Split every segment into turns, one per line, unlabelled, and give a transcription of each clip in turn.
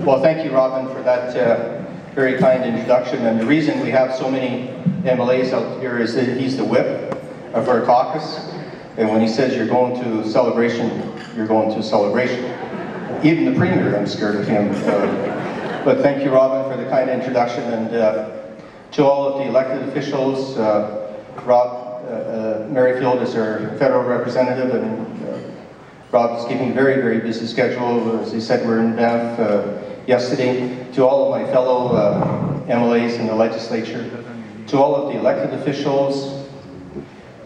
Well, thank you, Robin, for that very kind introduction. And the reason we have so many MLAs out here is that he's the whip of our caucus. And when he says you're going to celebration, you're going to celebration. Even the Premier, I'm scared of him. But thank you, Robin, for the kind introduction. And to all of the elected officials, Rob Merrifield is our federal representative, and Rob is keeping a very, very busy schedule. As he said, we're in Banff yesterday. To all of my fellow MLAs in the legislature, to all of the elected officials,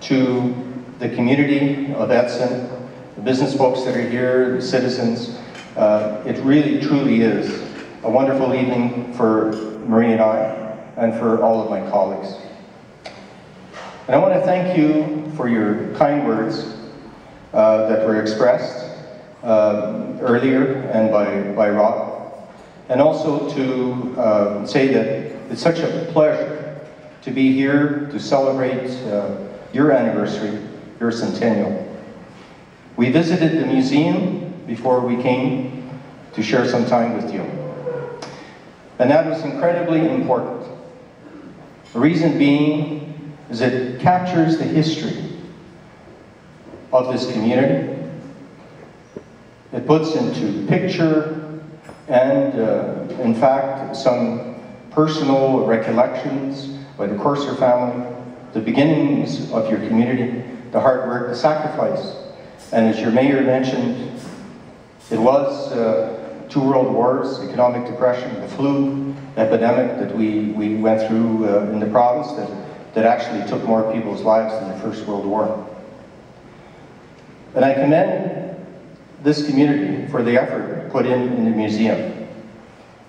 to the community of Edson, the business folks that are here, the citizens, it really, truly is a wonderful evening for Marie and I, and for all of my colleagues. And I want to thank you for your kind words that were expressed earlier and by Rob, and also to say that it's such a pleasure to be here to celebrate your anniversary, your centennial. We visited the museum before we came to share some time with you, and that was incredibly important. The reason being is it captures the history of this community. It puts into picture and, in fact, some personal recollections by the Courser family, the beginnings of your community, the hard work, the sacrifice. And as your mayor mentioned, it was 2 world wars, economic depression, the flu epidemic that we went through in the province that actually took more people's lives than the First World War. And I commend this community for the effort put in the museum.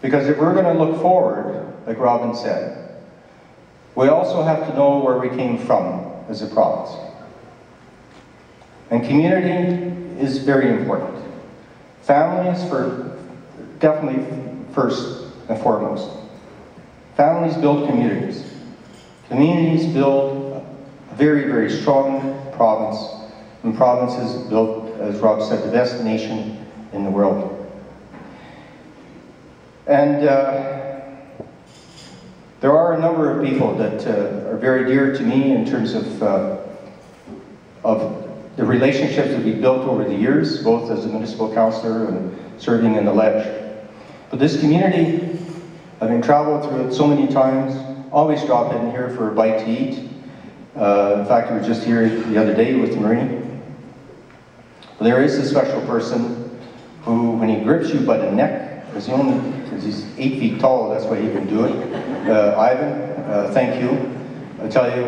Because if we're going to look forward, like Robin said, we also have to know where we came from as a province. And community is very important. Families definitely first and foremost. Families build communities. Communities build a very, very strong province. And provinces built, as Rob said, the best nation in the world. And there are a number of people that are very dear to me in terms of the relationships that we've built over the years, both as a municipal councillor and serving in the Ledge. But this community, having traveled through it so many times, always drop in here for a bite to eat. In fact, we were just here the other day with Marie. But there is a special person who, when he grips you by the neck, because he's 8 feet tall, that's why he can do it. Ivan, thank you. I tell you,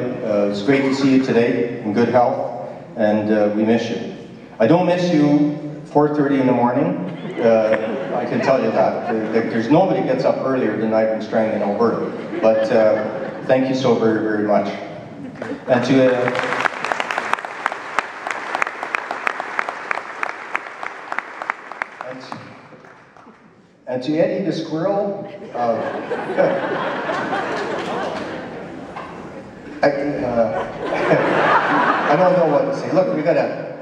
it's great to see you today in good health. And we miss you. I don't miss you 4:30 in the morning. I can tell you that. There's nobody gets up earlier than Ivan Strang in Alberta. But thank you so very, very much. And to Eddie the squirrel, I don't know what to say. Look, we got a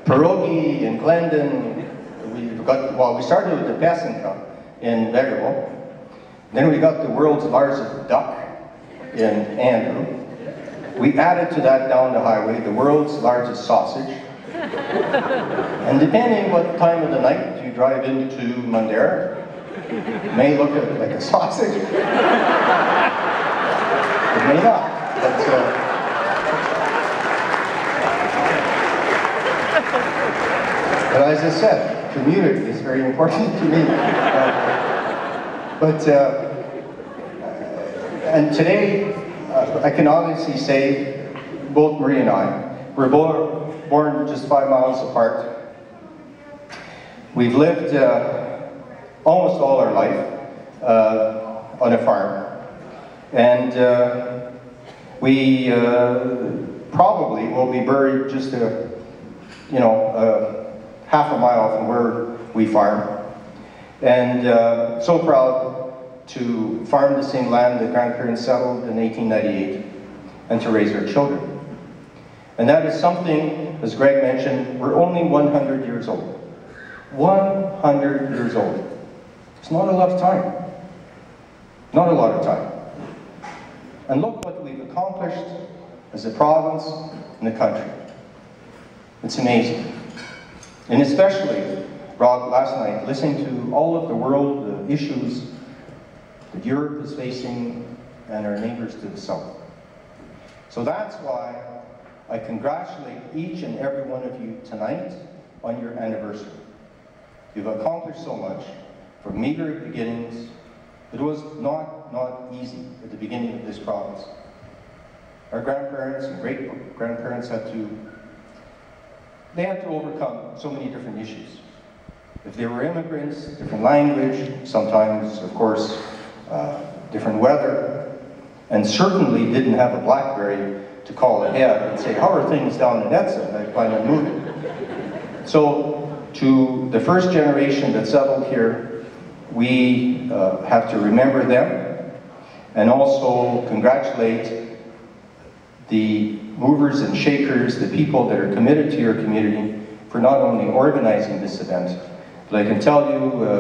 pierogi in Glendon. We started with the Passenka in Vegreville. Then we got the world's largest duck in Andrew. We added to that down the highway the world's largest sausage. And depending what time of the night you drive into Mundare, it may look like a sausage. It may not. But as I said, community is very important to me. And today, I can honestly say, both Marie and I were born just 5 miles apart. We've lived almost all our life on a farm. And we probably will be buried just half a mile from where we farm. And so proud to farm the same land that grandparents settled in 1898 and to raise our children. And that is something, as Greg mentioned, we're only 100 years old. 100 years old. It's not a lot of time. Not a lot of time. And look what we've accomplished as a province and a country. It's amazing. And especially, Rob, last night, listening to all of the world issues that Europe is facing and our neighbors to the south. So that's why I congratulate each and every one of you tonight on your anniversary. You've accomplished so much from meager beginnings. It was not easy at the beginning of this province. Our grandparents and great-grandparents had to overcome so many different issues. If they were immigrants, different language, sometimes, of course, different weather, and certainly didn't have a BlackBerry to call ahead and say, how are things down in Edson? I plan on moving. So, to the first generation that settled here, we have to remember them and also congratulate the movers and shakers, the people that are committed to your community for not only organizing this event, but I can tell you,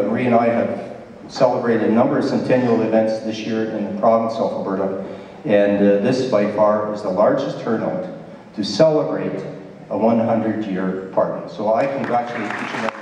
Marie and I have celebrated a number of Centennial events this year in the province of Alberta, and this by far is the largest turnout to celebrate a 100-year party. So I congratulate each and every